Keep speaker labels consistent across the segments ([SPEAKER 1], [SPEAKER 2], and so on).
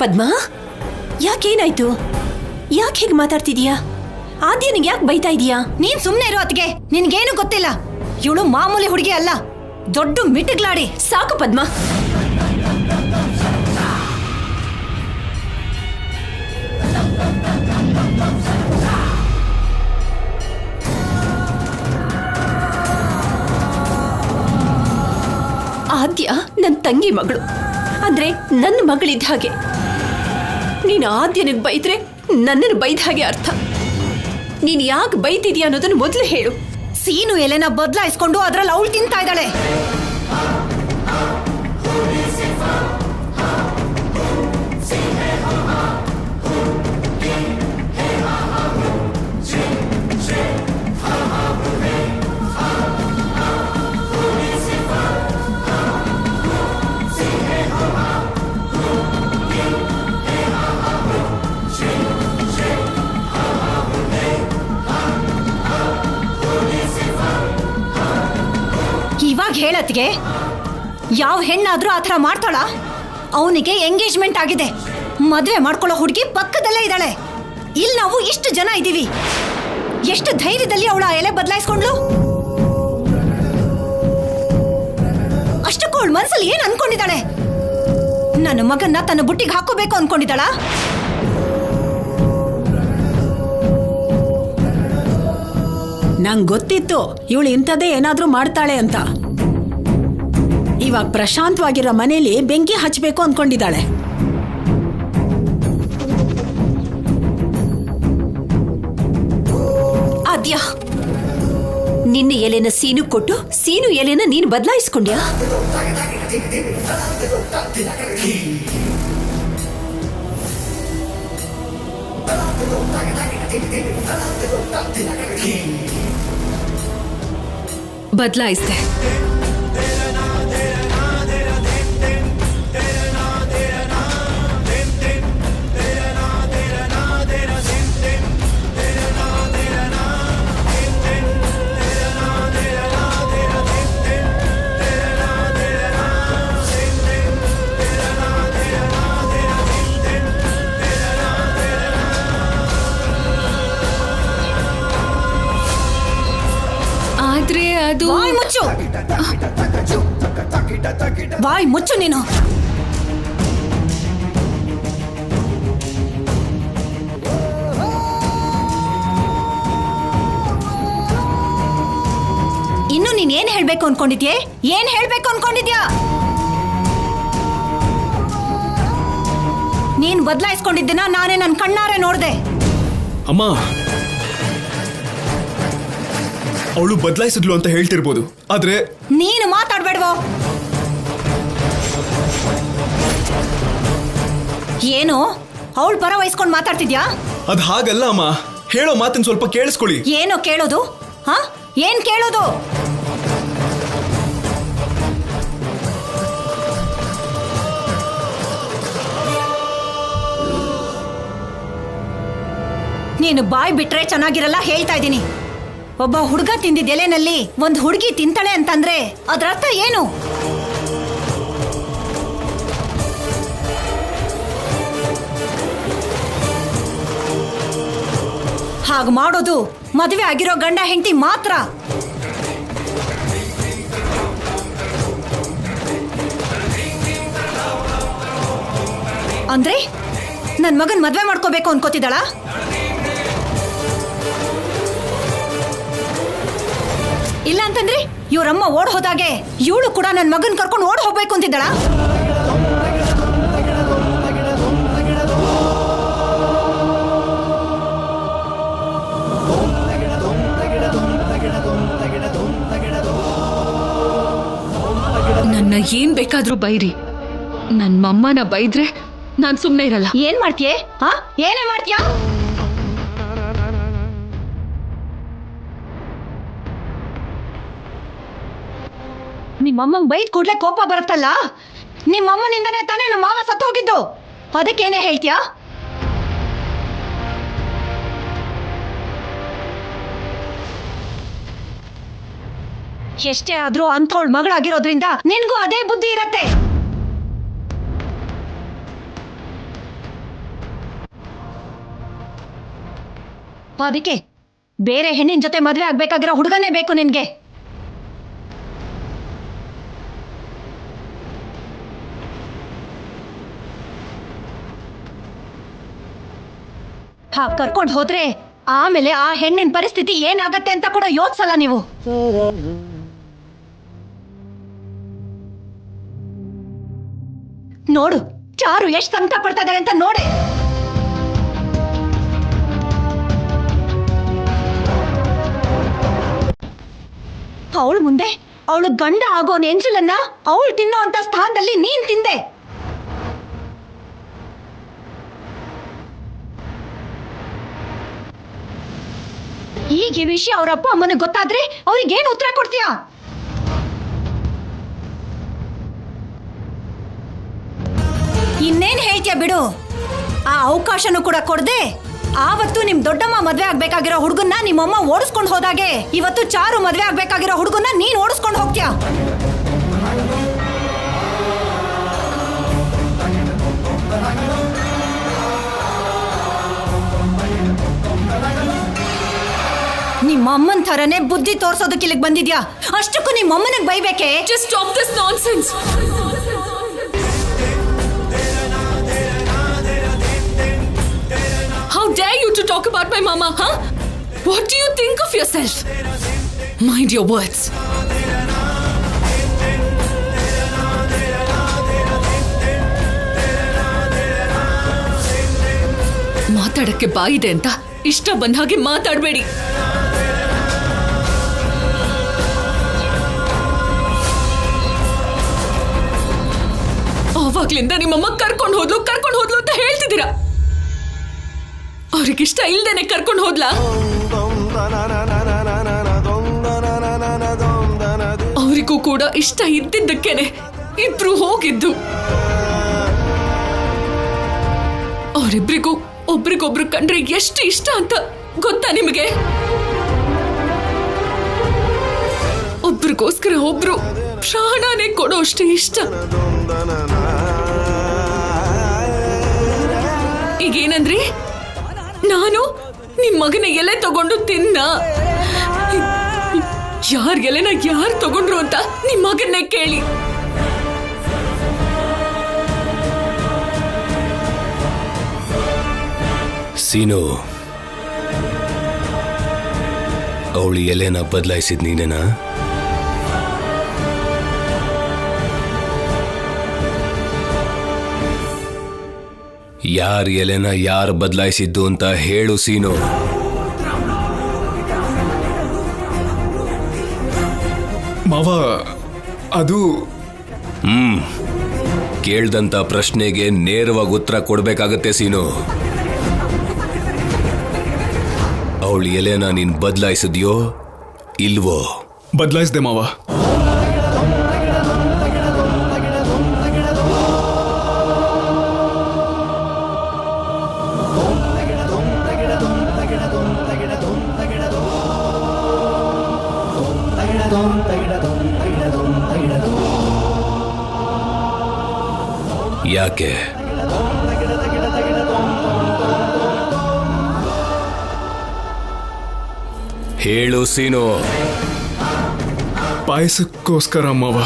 [SPEAKER 1] ಪದ್ಮ, ಯಾಕೇನಾಯ್ತು? ಯಾಕೆ ಹೀಗೆ ಮಾತಾಡ್ತಿದೀಯಾ? ಆದ್ಯನಿಗೆ ಯಾಕೆ ಬೈತಾ ಇದೀಯಾ?
[SPEAKER 2] ನೀನ್ ಸುಮ್ನೆ ಇರೋ ಅತ್ತಿಗೆ, ನಿನ್ಗೇನು ಗೊತ್ತಿಲ್ಲ. ಇವಳು ಮಾಮೂಲಿ ಹುಡುಗಿ ಅಲ್ಲ, ದೊಡ್ಡ ಮಿಟಿಗ್ಲಾಡಿ.
[SPEAKER 1] ಸಾಕು ಪದ್ಮ. ಆದ್ಯ ನನ್ನ ತಂಗಿ ಮಗಳು, ಅಂದ್ರೆ ನನ್ನ ಮಗಳಿದ್ದ ಹಾಗೆ. ನೀನು ಆದ್ಯನಿಗೆ ಬೈದ್ರೆ ನನ್ನನ್ನು ಬೈದ ಹಾಗೆ ಅರ್ಥ. ನೀನು ಯಾಕೆ ಬೈತಿದ್ಯಾ ಅನ್ನೋದನ್ನು ಮೊದಲು ಹೇಳು.
[SPEAKER 2] ಸೀನು ಎಲೆನ ಬದಲಾಯಿಸ್ಕೊಂಡು ಅದ್ರಲ್ಲಿ ಅವಳು ತಿಂತಾ ಇದ್ದಾಳೆ. ಇವಾಗ ಹೇಳತ್ತಿಗೆ, ಯಾವ ಹೆಣ್ಣಾದ್ರೂ ಆತರ ಮಾಡ್ತಾಳ? ಅವನಿಗೆ ಎಂಗೇಜ್ಮೆಂಟ್ ಆಗಿದೆ, ಮದ್ವೆ ಮಾಡ್ಕೊಳ್ಳೋ ಹುಡುಗಿ ಪಕ್ಕದಲ್ಲೇ ಇದ್ದಾಳೆ. ಇಲ್ಲಿ ನಾವು ಇಷ್ಟು ಜನ ಇದ್ದೀವಿ. ಎಷ್ಟು ಧೈರ್ಯದಲ್ಲಿ ಅವಳ ಎಲೆ ಬದಲಾಯಿಸ್ಕೊಂಡ್ಲು? ಅಷ್ಟಕ್ಕೂ ಅವಳ ಮನಸ್ಸಲ್ಲಿ ಏನ್ ಅನ್ಕೊಂಡಿದ್ದಾಳೆ? ನನ್ನ ಮಗನ್ನ ತನ್ನ ಬುಟ್ಟಿಗೆ ಹಾಕೋಬೇಕು ಅನ್ಕೊಂಡಿದ್ದಾಳ?
[SPEAKER 3] ನಂಗೆ ಗೊತ್ತಿತ್ತು ಇವಳು ಇಂಥದ್ದೇ ಏನಾದ್ರೂ ಮಾಡ್ತಾಳೆ ಅಂತ. ಇವಾಗ ಪ್ರಶಾಂತವಾಗಿರೋ ಮನೇಲಿ ಬೆಂಕಿ ಹಚ್ಚಬೇಕು ಅನ್ಕೊಂಡಿದ್ದಾಳೆ.
[SPEAKER 1] ಆದ್ಯ, ನಿನ್ನ ಎಲೆನ ಸೀನು ಕೊಟ್ಟು ಸೀನು ಎಲೆನ ನೀನು ಬದಲಾಯಿಸ್ಕೊಂಡ್ಯಾ?
[SPEAKER 4] ಬದಲಾಯಿಸ್ದೆ. ಆದ್ರೆ ಅದು
[SPEAKER 2] ಬಾಯ್ ಮುಚ್ಚು, ಬಾಯ್ ಮುಚ್ಚು ನೀನು. ಇನ್ನು ನೀನ್ ಏನ್ ಹೇಳ್ಬೇಕು ಅನ್ಕೊಂಡಿದ್ಯೆ? ಏನ್ ಹೇಳ್ಬೇಕು ಅನ್ಕೊಂಡಿದ್ಯಾ? ನೀನ್ ಬದಲಾಯಿಸ್ಕೊಂಡಿದ್ದೀನ ನಾನೇ ನನ್ ಕಣ್ಣಾರೆ ನೋಡ್ದೆ.
[SPEAKER 5] ಅಮ್ಮ, ಅವಳು ಬದಲಾಯಿಸಿದ್ಲು ಅಂತ ಹೇಳ್ತಿರ್ಬೋದು, ಆದ್ರೆ
[SPEAKER 2] ನೀನು ಮಾತಾಡ್ಬೇಡ್ವೋ? ಏನು ಅವಳು ಪರ ವಹಿಸ್ಕೊಂಡು ಮಾತಾಡ್ತಿದ್ಯಾ?
[SPEAKER 5] ಅದ್ ಹಾಗಲ್ಲ ಅಮ್ಮ, ಹೇಳೋ ಮಾತನ್ನ ಸ್ವಲ್ಪ ಕೇಳಿಸ್ಕೊಳ್ಳಿ.
[SPEAKER 2] ಏನೋ ಕೇಳೋದು? ಹಾ, ಏನ್ ಕೇಳೋದು? ನೀನು ಬಾಯ್ ಬಿಟ್ರೆ ಚೆನ್ನಾಗಿರಲ್ಲ, ಹೇಳ್ತಾ ಇದ್ದೀನಿ. ಒಬ್ಬ ಹುಡುಗ ತಿಂದಿದ್ದ ಎಲೆನಲ್ಲಿ ಒಂದು ಹುಡುಗಿ ತಿಂತಾಳೆ ಅಂತಂದ್ರೆ ಅದ್ರ ಅರ್ಥ ಏನು? ಹಾಗೆ ಮಾಡೋದು ಮದುವೆ ಆಗಿರೋ ಗಂಡ ಹೆಂಡತಿ ಮಾತ್ರ. ಅಂದ್ರೆ ನನ್ ಮಗನ್ ಮದ್ವೆ ಮಾಡ್ಕೋಬೇಕು ಅನ್ಕೋತಿದ್ದಾಳ? ಇಲ್ಲ ಅಂತಂದ್ರೆ ಇವ್ರಮ್ಮ ಓಡ್ ಹೋದಾಗೆ ಇವಳು ಕೂಡ ನನ್ ಮಗನ್ ಕರ್ಕೊಂಡು ಓಡ್ ಹೋಗ್ಬೇಕು ಅಂತಿದ್ದಾಳ?
[SPEAKER 4] ನನ್ನ ಏನ್ ಬೇಕಾದ್ರೂ ಬೈರಿ, ನನ್ ಮಮ್ಮನ ಬೈದ್ರೆ ನಾನ್ ಸುಮ್ನೆ ಇರಲ್ಲ.
[SPEAKER 2] ಏನ್ ಮಾಡ್ತೀಯೇ? ಹಾ, ಏನೇ ಮಾಡ್ತೀಯ? ನಿಮ್ಮಮ್ಮಂಗ್ ಬೈದ್ ಕೂಡ್ಲೆ ಕೋಪ ಬರುತ್ತಲ್ಲ, ನಿಮ್ಮಮ್ಮನಿಂದನೇ ತಾನೇ ನಮ್ಮ ಮಾವ ಸತ್ತು ಹೋಗಿದ್ದು. ಅದಕ್ಕೇನೇ ಹೇಳ್ತೀಯಾ? ಎಷ್ಟೇ ಆದ್ರೂ ಅಂಥವಳ ಮಗಳಾಗಿರೋದ್ರಿಂದ ನಿನ್ಗೂ ಅದೇ ಬುದ್ಧಿ ಇರತ್ತೆ. ಅಪ್ಪ ಅದಕ್ಕೆ ಬೇರೆ ಹೆಣ್ಣಿನ ಜೊತೆ ಮದುವೆ ಆಗ್ಬೇಕಾಗಿರೋ ಹುಡುಗನೇ ಬೇಕು ನಿನ್ಗೆ. ಕರ್ಕೊಂಡು ಹೋದ್ರೆ ಆಮೇಲೆ ಆ ಹೆಣ್ಣಿನ ಪರಿಸ್ಥಿತಿ ಏನಾಗತ್ತೆ ಅಂತ ಕೂಡ ಯೋಚಿಸಲ್ಲ ನೀವು. ನೋಡು ಚಾರು ಎಷ್ಟು ಸಂಕಟ ಪಡ್ತಾ ಇದ್ದಾಳೆ ಅಂತ ನೋಡಿ. ಅವಳು ಮುಂದೆ ಅವಳು ಗಂಡ ಆಗೋ ನೆಂಜಲನ್ನ ಅವಳು ತಿನ್ನೋ ಅಂತ ಸ್ಥಾನದಲ್ಲಿ ನೀನ್ ತಿಂದೆ. ಈಗ ಈ ವಿಷಯ ಅವ್ರ ಅಪ್ಪ ಅಮ್ಮನಿಗೆ ಗೊತ್ತಾದ್ರೆ ಅವ್ರಿಗೇನು ಉತ್ತರ ಕೊಡ್ತೀಯ? ಇನ್ನೇನ್ ಹೇಳ್ತೀಯ ಬಿಡು. ಆ ಅವಕಾಶನೂ ಕೂಡ ಕೊಡದೆ ಆವತ್ತು ನಿಮ್ ದೊಡ್ಡಮ್ಮ ಮದ್ವೆ ಆಗ್ಬೇಕಾಗಿರೋ ಹುಡುಗನ್ನ ನಿಮ್ಮಮ್ಮ ಓಡಿಸ್ಕೊಂಡು ಹೋದಾಗೆ ಇವತ್ತು ಚಾರು ಮದ್ವೆ ಆಗ್ಬೇಕಾಗಿರೋ ಹುಡುಗನ್ನ ನೀನ್ ಓಡಿಸ್ಕೊಂಡು ಹೋಗ್ತೀಯ. ನಿಮ್ಮಮ್ಮನ್ ಥರನೇ ಬುದ್ಧಿ ತೋರ್ಸೋದಕ್ಕೆ ಇಲ್ಲಿಗೆ ಬಂದಿದ್ಯಾ. ಅಷ್ಟಕ್ಕೂ ನಿಮ್ಮಮ್ಮನಿಗೆ ಬೈಬೇಕೆ?
[SPEAKER 1] Just stop this nonsense. How dare you to talk about my mama, huh? What do you think of yourself? Mind your words. ಮಾತಾಡಕ್ಕೆ ಬಾಯಿದೆ ಅಂತ ಇಷ್ಟ ಬಂದ ಹಾಗೆ ಮಾತಾಡಬೇಡಿ. ಆವಾಗ್ಲಿಂದ ನಿಮ್ಮಮ್ಮ ಕರ್ಕೊಂಡು ಹೋದ್ಲು ಅಂತ ಹೇಳ್ತಿದ್ದೀರಾ. ಅವ್ರಿಗಿಷ್ಟ ಇಲ್ದೇನೆ ಕರ್ಕೊಂಡು ಹೋದ್ಲಾ? ಅವರಿಗೂ ಕೂಡ ಇಷ್ಟ ಇದ್ದಿದ್ದಕ್ಕೇನೆ ಇಬ್ರು ಹೋಗಿದ್ದು. ಅವರಿಬ್ರಿಗೂ ಒಬ್ರಿಗೊಬ್ರು ಕಂಡ್ರೆ ಎಷ್ಟು ಇಷ್ಟ ಅಂತ ಗೊತ್ತಾ ನಿಮಗೆ? ಒಬ್ರಿಗೋಸ್ಕರ ಒಬ್ರು ಪ್ರಾಣನೇ ಕೊಡೋ ಅಷ್ಟೇ ಇಷ್ಟ. ಈಗೇನಂದ್ರಿ? ನಾನು ನಿಮ್ ಮಗನ ಎಲೆ ತಗೊಂಡು ತಿನ್ನ? ಯಾರ ಎಲೆನ ಯಾರು ತಗೊಂಡ್ರು ಅಂತ ನಿಮ್ ಮಗನ್ನೇ ಕೇಳಿ.
[SPEAKER 6] ಸೀನು, ಅವಳು ಎಲೆನ ಬದಲಾಯಿಸಿದ್ ನೀನೇನಾ? ಯಾರ ಎಲೆನ ಯಾರು ಬದಲಾಯಿಸಿದ್ದು ಅಂತ ಹೇಳು ಸೀನು.
[SPEAKER 5] ಮಾವ, ಅದು
[SPEAKER 6] ಕೇಳ್ದಂತ ಪ್ರಶ್ನೆಗೆ ನೇರವಾಗಿ ಉತ್ತರ ಕೊಡ್ಬೇಕಾಗತ್ತೆ ಸೀನು. ಅವಳು ಎಲೆನ ನೀನ್ ಬದಲಾಯಿಸಿದ್ಯೋ ಇಲ್ವೋ?
[SPEAKER 5] ಬದಲಾಯಿಸ್ದೆ ಮಾವ.
[SPEAKER 6] ಯಾಕೆ? ಹೇಳು ಸೀನು.
[SPEAKER 5] ಪಾಯಸಕ್ಕೋಸ್ಕರ ಮಾವ.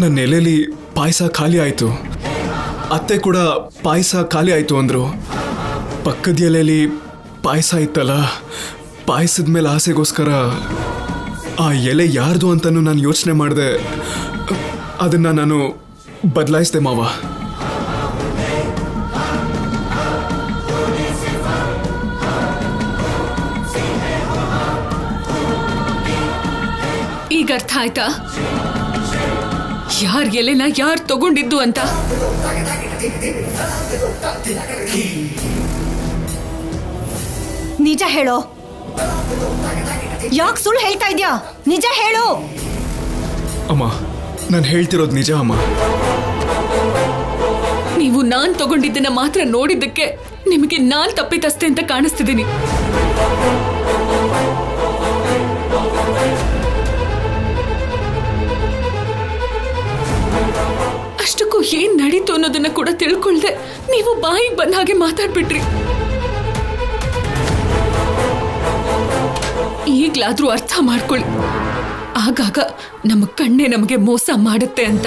[SPEAKER 5] ನನ್ನ ಎಲೆಯಲ್ಲಿ ಪಾಯಸ ಖಾಲಿ ಆಯ್ತು. ಅತ್ತೆ ಕೂಡ ಪಾಯಸ ಖಾಲಿ ಆಯ್ತು ಅಂದ್ರು. ಪಕ್ಕದ ಎಲೆಯಲ್ಲಿ ಪಾಯಸ ಇತ್ತಲ್ಲ, ಪಾಯಸದ ಮೇಲೆ ಆಸೆಗೋಸ್ಕರ ಆ ಎಲೆ ಯಾರ್ದು ಅಂತನೂ ನಾನು ಯೋಚನೆ ಮಾಡಿದೆ. ಅದನ್ನ ನಾನು ಬದಲಾಯಿಸಿದೆ ಮಾವ.
[SPEAKER 1] ಈಗ ಅರ್ಥ ಆಯ್ತಾ ಯಾರ್ ಎಲೆನ ಯಾರು ತಗೊಂಡಿದ್ದು ಅಂತ?
[SPEAKER 2] ನಿಜ ಹೇಳೋ. ಯಾಕೆ ಸುಳ್ಳು ಹೇಳ್ತಾ ಇದ್ಯಾ? ನಿಜ ಹೇಳು.
[SPEAKER 5] ಅಮ್ಮ, ನಾನು ಹೇಳ್ತಿರೋದು ನಿಜ ಅಮ್ಮ.
[SPEAKER 1] ನೀವು ನಾನ್ ತಗೊಂಡಿದ್ದನ್ನ ಮಾತ್ರ ನೋಡಿದ್ದಕ್ಕೆ ನಿಮಗೆ ನಾನ್ ತಪ್ಪಿತಸ್ಥೆ ಅಂತ ಕಾಣಿಸ್ತಿದ್ದೀನಿ. ಅಷ್ಟಕ್ಕೂ ಏನ್ ನಡೀತು ಅನ್ನೋದನ್ನ ಕೂಡ ತಿಳ್ಕೊಳ್ದೆ ನೀವು ಬಾಯಿಗೆ ಬಂದ ಹಾಗೆ ಮಾತಾಡ್ಬಿಟ್ರಿ.
[SPEAKER 4] ಈಗ್ಲಾದ್ರೂ ಅರ್ಥ ಮಾಡ್ಕೊಳ್ಳಿ. ಆಗಾಗ ನಮ್ಮ ಕಣ್ಣೆ ನಮಗೆ ಮೋಸ ಮಾಡುತ್ತೆ ಅಂತ.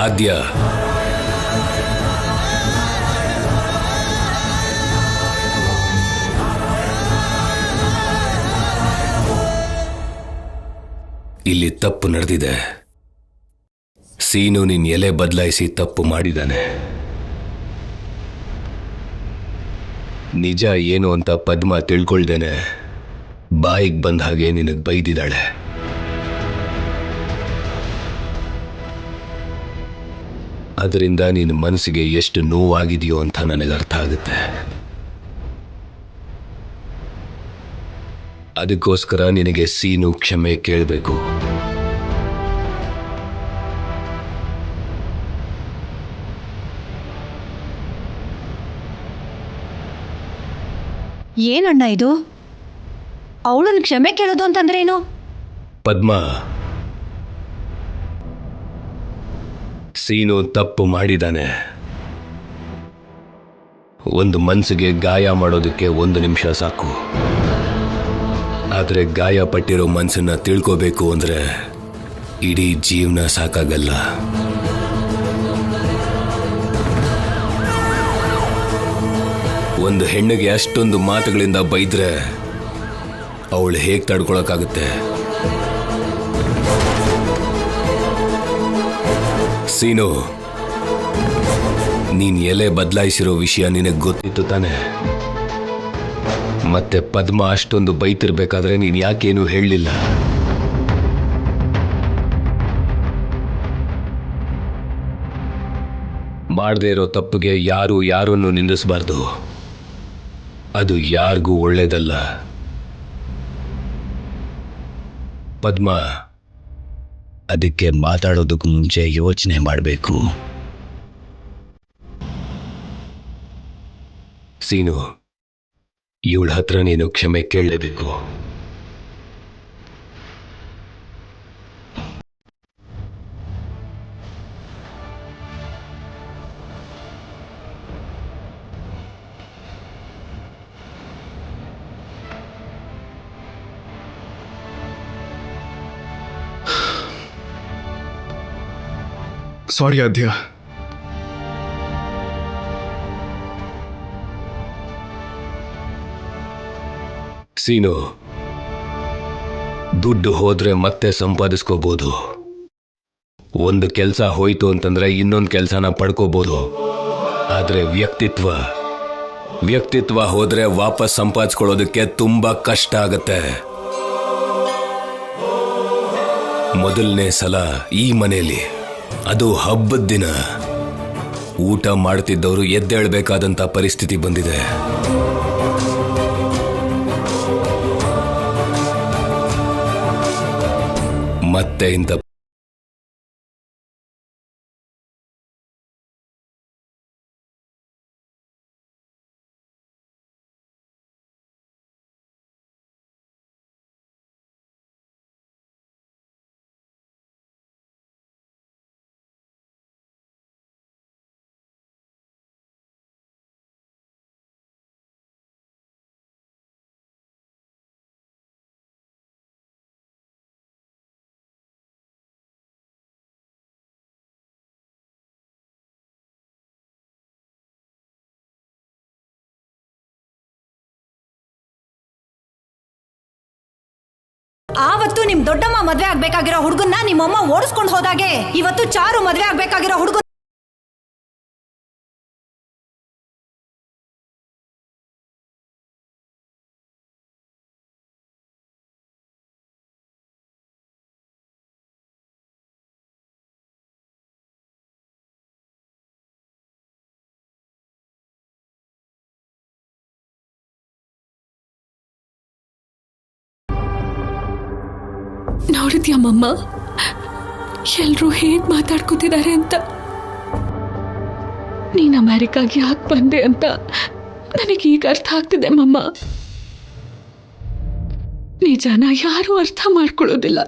[SPEAKER 6] ಆದ್ಯ, ಇಲ್ಲಿ ತಪ್ಪು ನಡೆದಿದೆ. ಸೀನು ನಿನ್ ಎಲೆ ಬದಲಾಯಿಸಿ ತಪ್ಪು ಮಾಡಿದಾನೆ. ನಿಜ ಏನು ಅಂತ ಪದ್ಮ ತಿಳ್ಕೊಳ್ದೇನೆ ಬಾಯಿಗೆ ಬಂದ ಹಾಗೆ ನಿನಗೆ ಬೈದಿದ್ದಾಳೆ. ಅದರಿಂದ ನಿನ್ನ ಮನಸ್ಸಿಗೆ ಎಷ್ಟು ನೋವಾಗಿದೆಯೋ ಅಂತ ನನಗೆ ಅರ್ಥ ಆಗುತ್ತೆ. ಅದಕ್ಕೋಸ್ಕರ ನಿನಗೆ ಸೀನು ಕ್ಷಮೆ ಕೇಳಬೇಕು.
[SPEAKER 2] ಏನಣ್ಣ ಇದು? ಅವಳನ್ನು ಕ್ಷಮೆ ಕೇಳೋದು ಅಂತಂದ್ರೆ ಏನು?
[SPEAKER 6] ಪದ್ಮ, ಸೀನು ತಪ್ಪು ಮಾಡಿದಾನೆ. ಒಂದು ಮನಸ್ಸಿಗೆ ಗಾಯ ಮಾಡೋದಕ್ಕೆ 1 ನಿಮಿಷ ಸಾಕು. ಆದರೆ ಗಾಯ ಪಟ್ಟಿರೋ ಮನಸ್ಸನ್ನ ತಿಳ್ಕೋಬೇಕು ಅಂದ್ರೆ ಇಡೀ ಜೀವನ ಸಾಕಾಗಲ್ಲ. ಒಂದು ಹೆಣ್ಣಿಗೆ ಅಷ್ಟೊಂದು ಮಾತುಗಳಿಂದ ಬೈದ್ರೆ ಅವಳು ಹೇಗೆ ತಡ್ಕೊಳಕ್ಕಾಗುತ್ತೆ? ಸೀನು, ನೀನ್ ಎಲೆ ಬದಲಾಯಿಸಿರೋ ವಿಷಯ ನಿನಗೆ ಗೊತ್ತಿತ್ತು ತಾನೆ? ಮತ್ತೆ ಪದ್ಮ ಅಷ್ಟೊಂದು ಬೈತಿರ್ಬೇಕಾದ್ರೆ ನೀನ್ ಯಾಕೇನು ಹೇಳಲಿಲ್ಲ? ಮಾಡದೇ ಇರೋ ತಪ್ಪಿಗೆ ಯಾರು ಯಾರನ್ನು ನಿಂದಿಸಬಾರ್ದು. ಅದು ಯಾರಿಗೂ ಒಳ್ಳೇದಲ್ಲ. ಪದ್ಮ, ಅದಕ್ಕೆ ಮಾತಾಡೋದಕ್ಕೂ ಮುಂಚೆ ಯೋಚನೆ ಮಾಡಬೇಕು. ಸೀನು, ಇವಳ ಹತ್ರ ನೀನು ಕ್ಷಮೆ ಕೇಳಲೇಬೇಕು.
[SPEAKER 5] ಸಾರಿ ಆದ್ಯ.
[SPEAKER 6] ಸೀನು, ದುಡ್ಡು ಹೋದ್ರೆ ಮತ್ತೆ ಸಂಪಾದಿಸ್ಕೋಬಹುದು. ಒಂದು ಕೆಲಸ ಹೋಯ್ತು ಅಂತಂದ್ರೆ ಇನ್ನೊಂದು ಕೆಲಸನ ಪಡ್ಕೋಬಹುದು. ಆದ್ರೆ ವ್ಯಕ್ತಿತ್ವ ಹೋದ್ರೆ ವಾಪಸ್ ಸಂಪಾದಿಸ್ಕೊಳ್ಳೋದಕ್ಕೆ ತುಂಬಾ ಕಷ್ಟ ಆಗತ್ತೆ. ಮೊದಲನೇ ಸಲ ಈ ಮನೆಯಲ್ಲಿ, ಅದು ಹಬ್ಬದ ದಿನ, ಊಟ ಮಾಡ್ತಿದ್ದವರು ಎದ್ದೇಳಬೇಕಾದಂತ ಪರಿಸ್ಥಿತಿ ಬಂದಿದೆ. ಮತ್ತೆ ಇಂಥ
[SPEAKER 2] ಆವತ್ತು ನಿಮ್ ದೊಡ್ಡಮ್ಮ ಮದ್ವೆ ಆಗ್ಬೇಕಾಗಿರೋ ಹುಡುಗನ್ನ ನಿಮ್ಮಮ್ಮ ಓಡಿಸ್ಕೊಂಡು ಹೋದಾಗೆ ಇವತ್ತು ಚಾರು ಮದ್ವೆ ಆಗ್ಬೇಕಾಗಿರೋ ಹುಡುಗ
[SPEAKER 4] ನೋಡಿದ್ಯಮ್ಮಮ್ಮ, ಎಲ್ರೂ ಹೇಗ್ ಮಾತಾಡ್ಕೋತಿದ್ದಾರೆ ಅಂತ. ನೀನ್ ಅಮೆರಿಕಾಗೆ ಯಾಕೆ ಬಂದೆ ಅಂತ ನನಗೀಗ ಅರ್ಥ ಆಗ್ತಿದೆ ಮಮ್ಮ. ನಿಜಾನ ಯಾರೂ ಅರ್ಥ ಮಾಡ್ಕೊಳ್ಳೋದಿಲ್ಲ.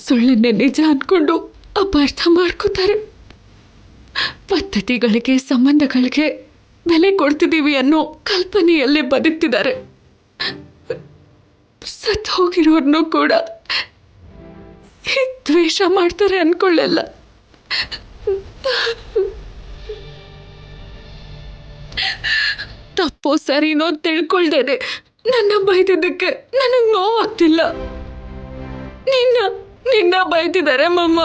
[SPEAKER 4] ಸುಳ್ಳನ್ನೇ ನಿಜ ಅನ್ಕೊಂಡು ಅಪಾರ್ಥ ಮಾಡ್ಕೋತಾರೆ. ಪದ್ಧತಿಗಳಿಗೆ ಸಂಬಂಧಗಳಿಗೆ ಬೆಲೆ ಕೊಡ್ತಿದ್ದೀವಿ ಅನ್ನೋ ಕಲ್ಪನೆಯಲ್ಲೇ ಬದುಕ್ತಿದ್ದಾರೆ. ಸತ್ ಹೋಗಿರೋರ್ನು ಕೂಡ ದ್ವೇಷ ಮಾಡ್ತಾರೆ ಅನ್ಕೊಳ್ಳಲ್ಲ. ತಪ್ಪೋ ಸರಿನೋ ತಿಳ್ಕೊಳ್ದೇನೆ ನನ್ನ ಬೈದಿದ್ದಕ್ಕೆ ನನಗೆ ನೋವಾಗ್ತಿಲ್ಲ. ನಿನ್ನ ಬೈದಿದ್ದಾರೆ ಮಮ್ಮ.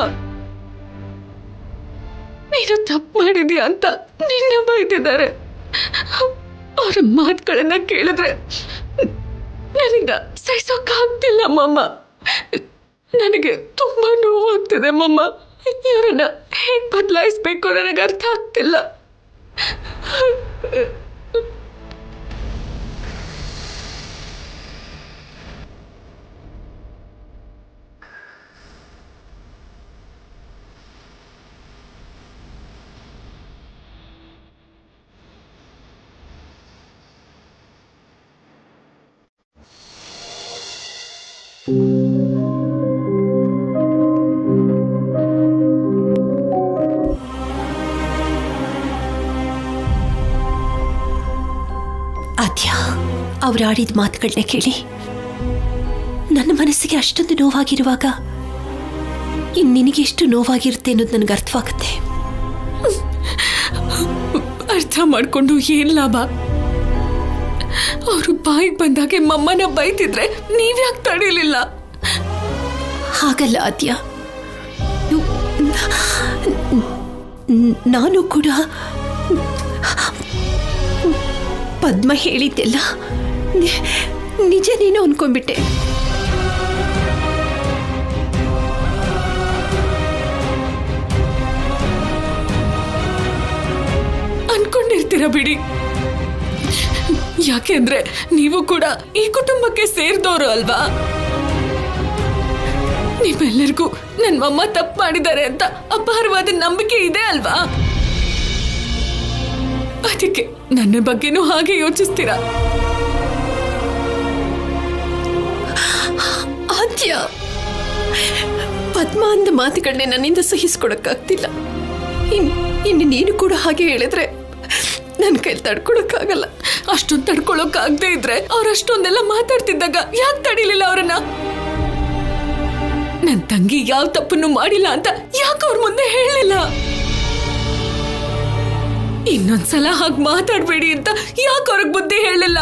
[SPEAKER 4] ನೀನು ತಪ್ಪು ಮಾಡಿದ್ಯಾ ಅಂತ ನಿನ್ನ ಬೈದಿದ್ದಾರೆ. ಅವ್ರ ಮಾತುಗಳನ್ನ ಕೇಳಿದ್ರೆ ನನಗ ಸಹಿಸೋಕ್ಕಾಗ್ತಿಲ್ಲ ಮಮ್ಮ. ನನಗೆ ತುಂಬಾ ನೋವಾಗ್ತಿದೆ ಮಮ್ಮ. ಇವರನ್ನ ಹೇಗೆ ಬದಲಾಯಿಸ್ಬೇಕು ನನಗೆ ಅರ್ಥ ಆಗ್ತಿಲ್ಲ.
[SPEAKER 1] ಆದ್ಯ, ಅವ್ರು ಆಡಿದ ಮಾತುಗಳನ್ನೇ ಕೇಳಿ ನನ್ನ ಮನಸ್ಸಿಗೆ ಅಷ್ಟೊಂದು ನೋವಾಗಿರುವಾಗ ನಿನಗೆ ಎಷ್ಟು ನೋವಾಗಿರುತ್ತೆ ಅನ್ನೋದು ನನಗೆ ಅರ್ಥವಾಗುತ್ತೆ.
[SPEAKER 4] ಅರ್ಥ ಮಾಡ್ಕೊಂಡು ಏನ್ ಲಾಭ? ಅವರು ಬಾಯಿಗೆ ಬಂದಾಗೆ ಮಮ್ಮನ ಬೈತಿದ್ರೆ ನೀವ್ಯಾಕೆ ತಡೀಲಿಲ್ಲ?
[SPEAKER 1] ಹಾಗಲ್ಲ ಆದ್ಯ, ನಾನು ಕೂಡ ಪದ್ಮ ಹೇಳಿದ್ದೆಲ್ಲ ನಿಜ ನೀನು ಅನ್ಕೊಂಡ್ಬಿಟ್ಟೆ.
[SPEAKER 4] ಅನ್ಕೊಂಡಿರ್ತೀರ ಬಿಡಿ. ಯಾಕೆಂದ್ರೆ ನೀವು ಕೂಡ ಈ ಕುಟುಂಬಕ್ಕೆ ಸೇರಿದವರು ಅಲ್ವಾ? ನಿಮ್ಮೆಲ್ಲರಿಗೂ ನನ್ನ ಮಮ್ಮ ತಪ್ಪು ಮಾಡಿದ್ದಾರೆ ಅಂತ ಅಪಾರವಾದ ನಂಬಿಕೆ ಇದೆ ಅಲ್ವಾ? ಅದಕ್ಕೆ ನನ್ನ ಬಗ್ಗೆನೂ ಹಾಗೆ ಯೋಚಿಸ್ತೀರಾ?
[SPEAKER 1] ಆದ್ಯ, ಪದ್ಮ ಅಂದ ಮಾತುಗಳನ್ನೇ ನನ್ನಿಂದ ಸಹಿಸ್ಕೊಡಕ್ಕಾಗ್ತಿಲ್ಲ. ಇನ್ನು ನೀನು ಕೂಡ ಹಾಗೆ ಹೇಳಿದ್ರೆ ನನ್ನ ಕೈಲಿ ತಡ್ಕೊಳಕ್ಕಾಗಲ್ಲ.
[SPEAKER 4] ಅಷ್ಟೊಂದು ತಡ್ಕೊಳಕ್ಕಾಗದೇ ಇದ್ರೆ ಅವ್ರಷ್ಟೊಂದೆಲ್ಲ ಮಾತಾಡ್ತಿದ್ದಾಗ ಯಾಕೆ ತಡಿಲಿಲ್ಲ ಅವ್ರನ್ನ? ನನ್ನ ತಂಗಿ ಯಾವ ತಪ್ಪನ್ನು ಮಾಡಿಲ್ಲ ಅಂತ ಯಾಕೆ ಅವ್ರ ಮುಂದೆ ಹೇಳಲಿಲ್ಲ? ಇನ್ನೊಂದ್ಸಲ ಹಾಗೆ ಮಾತಾಡ್ಬೇಡಿ ಅಂತ ಯಾಕೆ ಅವ್ರಿಗೆ ಬುದ್ಧಿ ಹೇಳಲಿಲ್ಲ?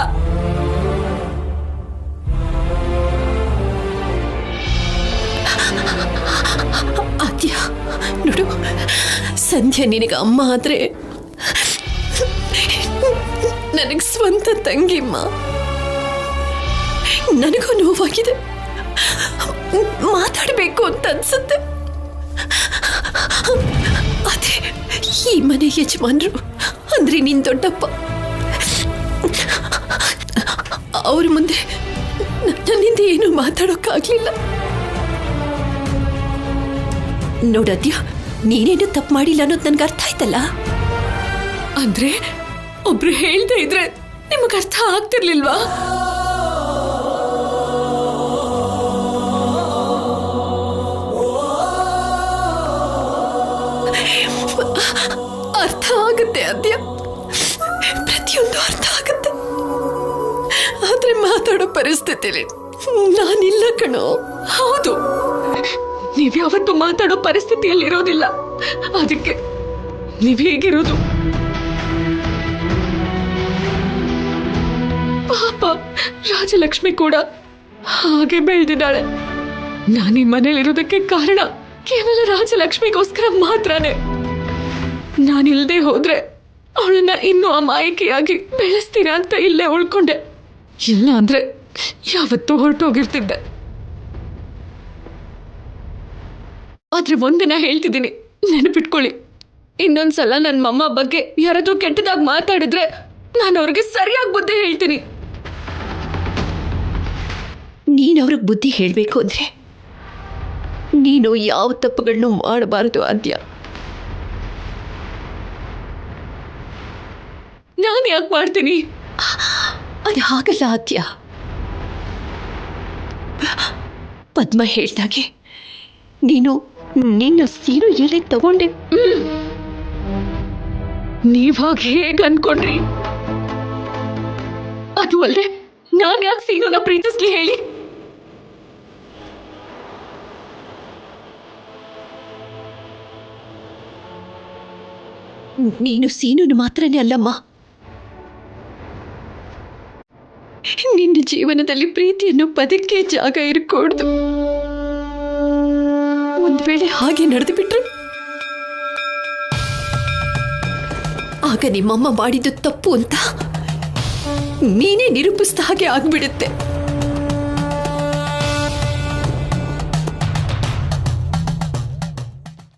[SPEAKER 1] ಆದ್ಯ ನೋಡು, ಸಂಧ್ಯಾ ನಿನಗೆ ಅಮ್ಮ ಆದ್ರೆ ನನಗೆ ಸ್ವಂತ ತಂಗಿಮ್ಮ. ನನಗೂ ನೋವಾಗಿದೆ, ಮಾತಾಡಬೇಕು ಅಂತ ಅನ್ಸುತ್ತೆ. ಆದ್ರೆ ಈ ಮನೆ ಯಜಮಾನ್ರು ಅಂದ್ರೆ ನೀನ್ ದೊಡ್ಡಪ್ಪ, ಅವ್ರ ಮುಂದೆ ನನ್ನಿಂದ ಏನು ಮಾತಾಡೋಕ್ಕಾಗ್ಲಿಲ್ಲ. ನೋಡದ್ಯ, ನೀನೇನು ತಪ್ಪು ಮಾಡಿಲ್ಲ ಅನ್ನೋದು ನನ್ಗೆ ಅರ್ಥ ಆಯ್ತಲ್ಲ.
[SPEAKER 4] ಅಂದ್ರೆ ಒಬ್ರು ಹೇಳ್ದೆ ಇದ್ರೆ ನಿಮಗ್ ಅರ್ಥ ಆಗ್ತಿರ್ಲಿಲ್ವಾ?
[SPEAKER 1] ಅರ್ಥ ಆಗುತ್ತೆ ಅದ್ಯ, ಪ್ರತಿಯೊಂದು ಅರ್ಥ ಆಗುತ್ತೆ. ಆದ್ರೆ ಮಾತಾಡೋ ಪರಿಸ್ಥಿತಿಲಿ ನಾನಿಲ್ಲ ಕಣೋ.
[SPEAKER 4] ಹೌದು, ನೀವ್ಯಾವತ್ತೂ ಮಾತಾಡೋ ಪರಿಸ್ಥಿತಿಯಲ್ಲಿ ಇರೋದಿಲ್ಲ. ಅದಕ್ಕೆ ನೀವ್ ಹೇಗಿರೋದು? ಪಾಪ ರಾಜಲಕ್ಷ್ಮಿ ಕೂಡ ಹಾಗೆ ಬೆಳೆದಿದ್ದಾಳೆ. ನಾನು ಈ ಮನೇಲಿರೋದಕ್ಕೆ ಕಾರಣ ಕೇವಲ ರಾಜಲಕ್ಷ್ಮಿಗೋಸ್ಕರ ಮಾತ್ರನೇ. ನಾನಿಲ್ದೆ ಹೋದ್ರೆ ಅವಳನ್ನ ಇನ್ನೂ ಅಮಾಯಕಿಯಾಗಿ ಬೆಳೆಸ್ತೀರಾ ಅಂತ ಇಲ್ಲೇ ಉಳ್ಕೊಂಡೆ. ಇಲ್ಲ ಅಂದ್ರೆ ಯಾವತ್ತೂ ಹೊರಟೋಗಿರ್ತಿದ್ದೆ. ಆದ್ರೆ ಒಂದಿನ ಹೇಳ್ತಿದ್ದೀನಿ, ನೆನಪಿಟ್ಕೊಳ್ಳಿ. ಇನ್ನೊಂದ್ಸಲ ನನ್ನ ಮಮ್ಮ ಬಗ್ಗೆ ಯಾರಾದ್ರೂ ಕೆಟ್ಟದಾಗಿ ಮಾತಾಡಿದ್ರೆ ನಾನು ಅವ್ರಿಗೆ ಸರಿಯಾಗಿ ಬುದ್ಧಿ ಹೇಳ್ತೀನಿ.
[SPEAKER 1] ನೀನು ಅವ್ರಿಗೆ ಬುದ್ಧಿ ಹೇಳಬೇಕು ಅಂದ್ರೆ ನೀನು ಯಾವ ತಪ್ಪುಗಳನ್ನು ಮಾಡಬಾರದು ಆದ್ಯ.
[SPEAKER 4] ನಾನು ಯಾಕೆ ಮಾಡ್ತೀನಿ?
[SPEAKER 1] ಅದು ಹಾಗಲ್ಲ ಆದ್ಯ. ಪದ್ಮ ಹೇಳ್ದಾಗೆ ನೀನು
[SPEAKER 4] ನೀನು ಸೀನು ಎಲ್ಲಿ ತಗೊಂಡೆ? ನೀವಾಗ ಹೇಗ್ ಅನ್ಕೊಂಡ್ರಿ? ಅದು ಅಲ್ಲದೆ ನಾನು ಯಾಕೆ ಸೀನುನ ಪ್ರೀತಿಸ್ಲಿ ಹೇಳಿ?
[SPEAKER 1] ನೀನು ಸೀನುನು ಮಾತ್ರನೇ ಅಲ್ಲಮ್ಮ, ನಿನ್ನ ಜೀವನದಲ್ಲಿ ಪ್ರೀತಿಯನ್ನು ಪದಕ್ಕೆ ಜಾಗ ಇರಕೂಡ್ದು. ಒಂದ್ ವೇಳೆ ಹಾಗೆ ನಡೆದು ಬಿಟ್ರು ಆಗ ನಿಮ್ಮಮ್ಮ ಮಾಡಿದ್ದು ತಪ್ಪು ಅಂತ ನೀನೇ ನಿರೂಪಿಸಿದ ಹಾಗೆ ಆಗ್ಬಿಡುತ್ತೆ.